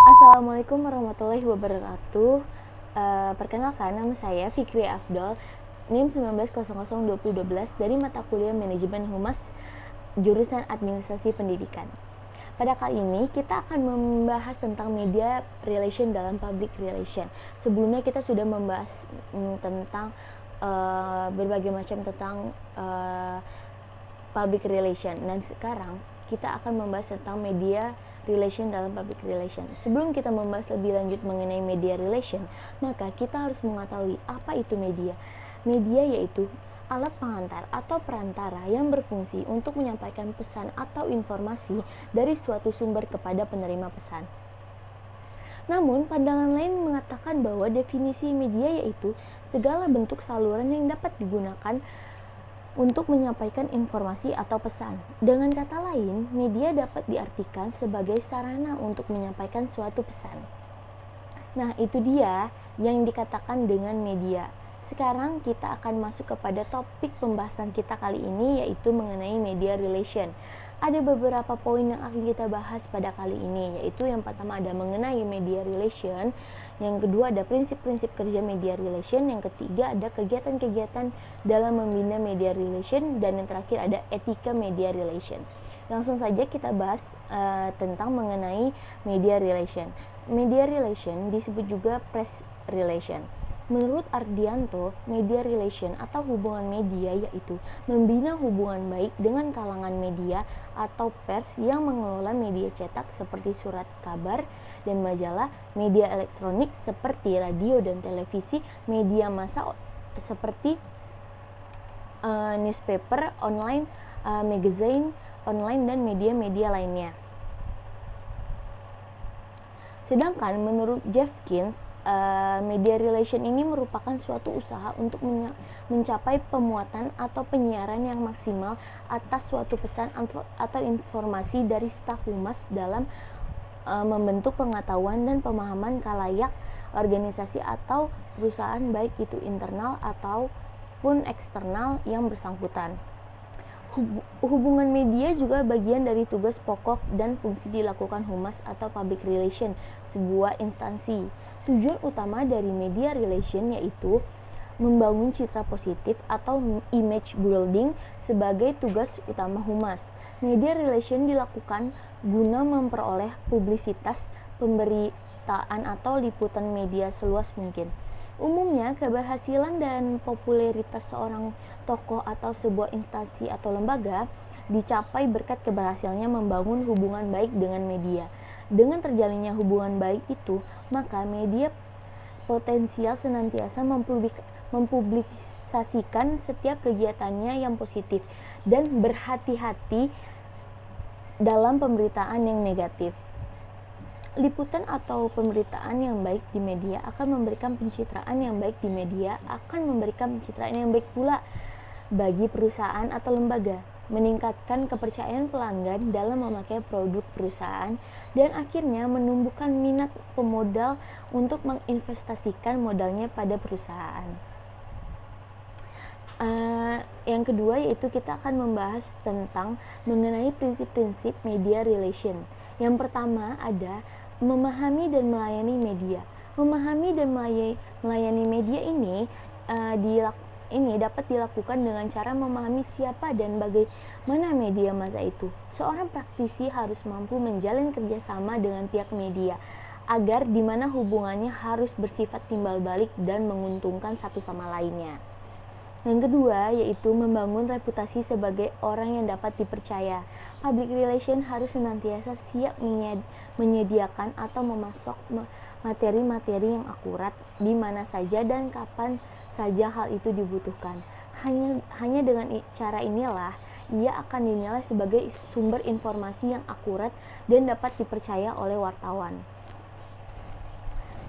Assalamualaikum warahmatullahi wabarakatuh. Perkenalkan, nama saya Fikri Afdol, NIM 19002012 dari mata kuliah Manajemen Humas, jurusan Administrasi Pendidikan. Pada kali ini kita akan membahas tentang media relation dalam public relation. Sebelumnya kita sudah membahas tentang berbagai macam tentang public relation, dan sekarang kita akan membahas tentang media relation dalam public relation. Sebelum kita membahas lebih lanjut mengenai media relation, maka kita harus mengetahui apa itu media. Media yaitu alat pengantar atau perantara yang berfungsi untuk menyampaikan pesan atau informasi dari suatu sumber kepada penerima pesan. Namun, pandangan lain mengatakan bahwa definisi media yaitu segala bentuk saluran yang dapat digunakan untuk menyampaikan informasi atau pesan. Dengan kata lain, media dapat diartikan sebagai sarana untuk menyampaikan suatu pesan. Nah, itu dia yang dikatakan dengan media. Sekarang kita akan masuk kepada topik pembahasan kita kali ini, yaitu mengenai media relation. Ada beberapa poin yang akan kita bahas pada kali ini, yaitu yang pertama ada mengenai media relation, yang kedua ada prinsip-prinsip kerja media relation, yang ketiga ada kegiatan-kegiatan dalam membina media relation, dan yang terakhir ada etika media relation. Langsung saja kita bahas tentang mengenai media relation. Media relation disebut juga press relation. Menurut Ardianto, media relation atau hubungan media yaitu membina hubungan baik dengan kalangan media atau pers yang mengelola media cetak seperti surat kabar dan majalah, media elektronik seperti radio dan televisi, media massa seperti newspaper online, magazine online, dan media-media lainnya. Sedangkan menurut Jeffkins, media relation ini merupakan suatu usaha untuk mencapai pemuatan atau penyiaran yang maksimal atas suatu pesan atau informasi dari staf humas dalam membentuk pengetahuan dan pemahaman khalayak, organisasi atau perusahaan, baik itu internal ataupun eksternal yang bersangkutan. Hubungan media juga bagian dari tugas pokok dan fungsi dilakukan humas atau public relation, sebuah instansi. Tujuan utama dari media relation yaitu membangun citra positif atau image building sebagai tugas utama humas. Media relation dilakukan guna memperoleh publisitas, pemberitaan atau liputan media seluas mungkin. Umumnya, keberhasilan dan popularitas seorang tokoh atau sebuah instansi atau lembaga dicapai berkat keberhasilannya membangun hubungan baik dengan media. Dengan terjalinnya hubungan baik itu, maka media potensial senantiasa mempublikasikan setiap kegiatannya yang positif dan berhati-hati dalam pemberitaan yang negatif. Liputan atau pemberitaan yang baik di media akan memberikan pencitraan yang baik di media akan memberikan pencitraan yang baik pula bagi perusahaan atau lembaga, meningkatkan kepercayaan pelanggan dalam memakai produk perusahaan, dan akhirnya menumbuhkan minat pemodal untuk menginvestasikan modalnya pada perusahaan. Yang kedua yaitu kita akan membahas tentang mengenai prinsip-prinsip media relation. Yang pertama ada memahami dan melayani media. Memahami dan melayani media ini dapat dilakukan dengan cara memahami siapa dan bagaimana media masa itu. Seorang praktisi harus mampu menjalin kerjasama dengan pihak media agar di mana hubungannya harus bersifat timbal balik dan menguntungkan satu sama lainnya. Yang kedua yaitu membangun reputasi sebagai orang yang dapat dipercaya. Public relation harus senantiasa siap menyediakan atau memasok materi-materi yang akurat di mana saja dan kapan saja hal itu dibutuhkan. Hanya dengan cara inilah ia akan dinilai sebagai sumber informasi yang akurat dan dapat dipercaya oleh wartawan.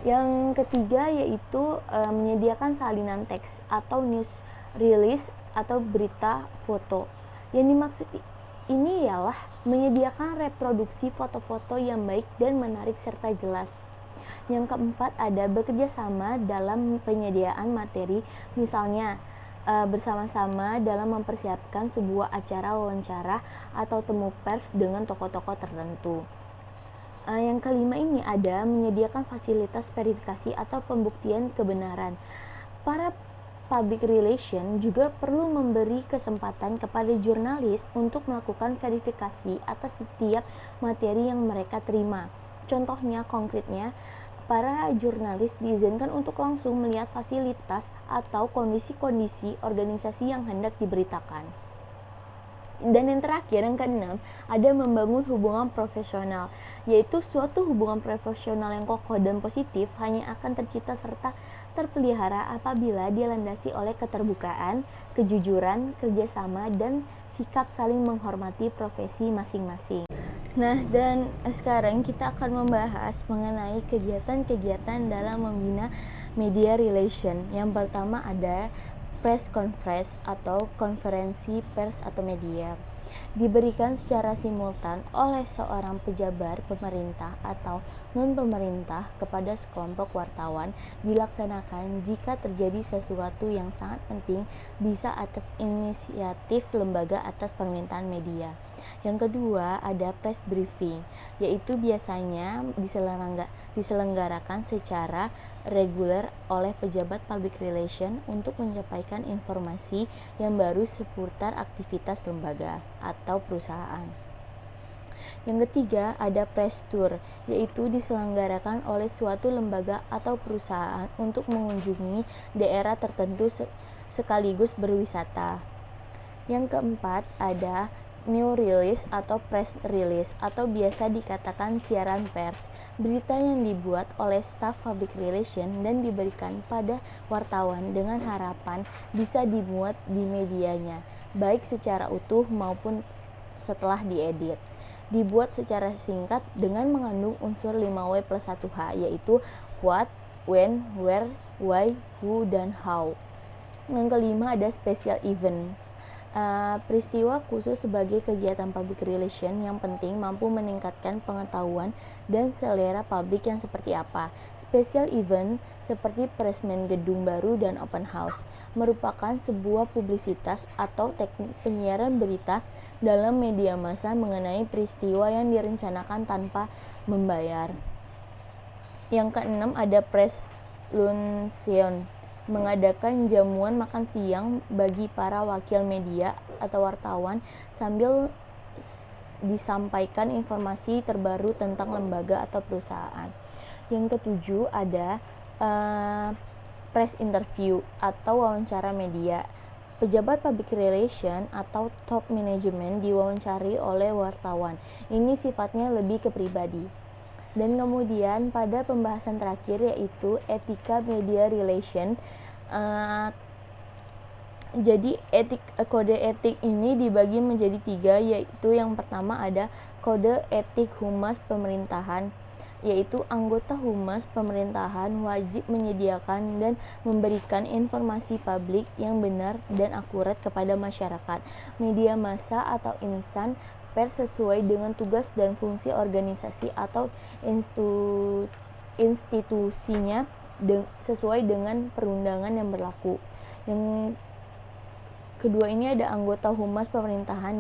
Yang ketiga yaitu menyediakan salinan teks atau news release atau berita foto. Yang dimaksud ini ialah menyediakan reproduksi foto-foto yang baik dan menarik serta jelas. Yang keempat ada bekerja sama dalam penyediaan materi, misalnya bersama-sama dalam mempersiapkan sebuah acara wawancara atau temu pers dengan tokoh-tokoh tertentu. Yang kelima ini ada menyediakan fasilitas verifikasi atau pembuktian kebenaran. Para public relation juga perlu memberi kesempatan kepada jurnalis untuk melakukan verifikasi atas setiap materi yang mereka terima. Contohnya konkretnya, para jurnalis diizinkan untuk langsung melihat fasilitas atau kondisi-kondisi organisasi yang hendak diberitakan. Dan yang terakhir, yang keenam, ada membangun hubungan profesional, yaitu suatu hubungan profesional yang kokoh dan positif hanya akan tercipta serta terpelihara apabila dilandasi oleh keterbukaan, kejujuran, kerjasama, dan sikap saling menghormati profesi masing-masing. Nah, dan sekarang kita akan membahas mengenai kegiatan-kegiatan dalam membina media relation. Yang pertama ada press conference atau konferensi pers atau media. Diberikan secara simultan oleh seorang pejabat pemerintah atau non-pemerintah kepada sekelompok wartawan, dilaksanakan jika terjadi sesuatu yang sangat penting, bisa atas inisiatif lembaga atas permintaan media. Yang kedua ada press briefing, yaitu biasanya diselenggarakan secara reguler oleh pejabat public relation untuk menyampaikan informasi yang baru seputar aktivitas lembaga atau perusahaan. Yang ketiga ada press tour, yaitu diselenggarakan oleh suatu lembaga atau perusahaan untuk mengunjungi daerah tertentu sekaligus berwisata. Yang keempat ada new release atau press release atau biasa dikatakan siaran pers, berita yang dibuat oleh staf public relation dan diberikan pada wartawan dengan harapan bisa dimuat di medianya, baik secara utuh maupun setelah diedit. Dibuat secara singkat dengan mengandung unsur 5W+1H, yaitu what, when, where, why, who, dan how. Yang kelima ada special event. Peristiwa khusus sebagai kegiatan public relation yang penting mampu meningkatkan pengetahuan dan selera publik yang seperti apa. Special event seperti peresmian gedung baru dan open house merupakan sebuah publisitas atau teknik penyiaran berita dalam media massa mengenai peristiwa yang direncanakan tanpa membayar. Yang keenam ada press luncheon, mengadakan jamuan makan siang bagi para wakil media atau wartawan sambil disampaikan informasi terbaru tentang lembaga atau perusahaan. Yang ketujuh ada press interview atau wawancara media. Pejabat public relation atau top management diwawancari oleh wartawan. Ini sifatnya lebih ke pribadi. Dan kemudian pada pembahasan terakhir yaitu etika media relation. Jadi kode etik ini dibagi menjadi 3, yaitu yang pertama ada kode etik humas pemerintahan, yaitu anggota humas pemerintahan wajib menyediakan dan memberikan informasi publik yang benar dan akurat kepada masyarakat, media massa atau insan pers sesuai dengan tugas dan fungsi organisasi atau institusinya sesuai dengan perundangan yang berlaku. Yang kedua ini ada anggota humas pemerintahan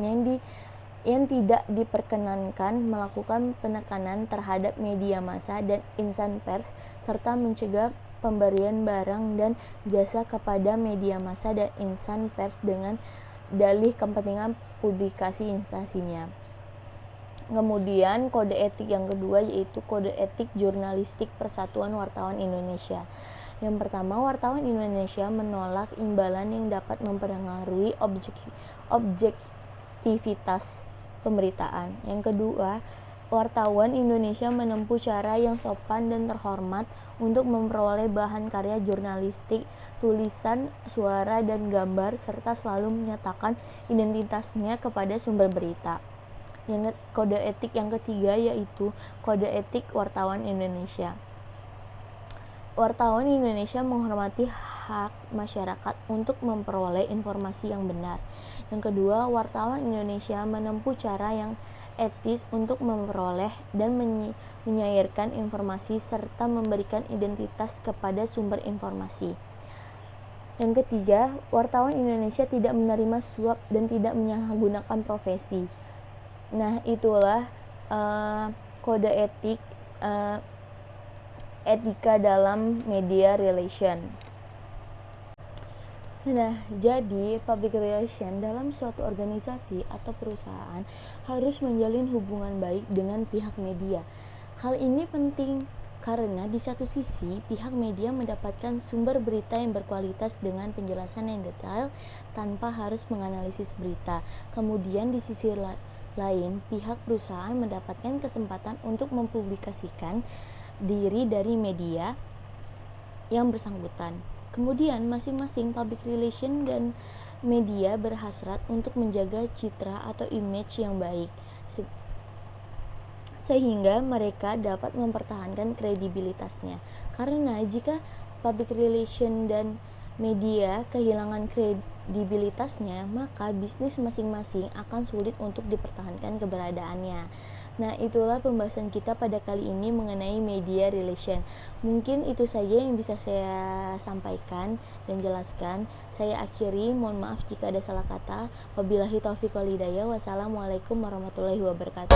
yang tidak diperkenankan melakukan penekanan terhadap media massa dan insan pers serta mencegah pemberian barang dan jasa kepada media massa dan insan pers dengan dalih kepentingan publikasi instansinya. Kemudian kode etik yang kedua yaitu kode etik jurnalistik Persatuan Wartawan Indonesia. Yang pertama, wartawan Indonesia menolak imbalan yang dapat mempengaruhi objektivitas pemberitaan. Yang kedua, wartawan Indonesia menempuh cara yang sopan dan terhormat untuk memperoleh bahan karya jurnalistik, tulisan, suara, dan gambar serta selalu menyatakan identitasnya kepada sumber berita. Yang kode etik yang ketiga yaitu kode etik wartawan Indonesia. Wartawan Indonesia menghormati hak masyarakat untuk memperoleh informasi yang benar. Yang kedua, wartawan Indonesia menempuh cara yang etis untuk memperoleh dan menyairkan informasi serta memberikan identitas kepada sumber informasi. Yang ketiga, wartawan Indonesia tidak menerima suap dan tidak menyalahgunakan profesi. Nah, itulah kode etika dalam media relation. Nah, jadi public relation dalam suatu organisasi atau perusahaan harus menjalin hubungan baik dengan pihak media. Hal ini penting karena di satu sisi pihak media mendapatkan sumber berita yang berkualitas dengan penjelasan yang detail tanpa harus menganalisis berita. Kemudian di sisi lain, pihak perusahaan mendapatkan kesempatan untuk mempublikasikan diri dari media yang bersangkutan. Kemudian masing-masing public relation dan media berhasrat untuk menjaga citra atau image yang baik sehingga mereka dapat mempertahankan kredibilitasnya. Karena jika public relation dan media kehilangan kredibilitasnya, maka bisnis masing-masing akan sulit untuk dipertahankan keberadaannya. Nah, itulah pembahasan kita pada kali ini mengenai media relation. Mungkin itu saja yang bisa saya sampaikan dan jelaskan. Saya akhiri, mohon maaf jika ada salah kata. Wabillahi taufiq wal hidayah. Wassalamualaikum warahmatullahi wabarakatuh.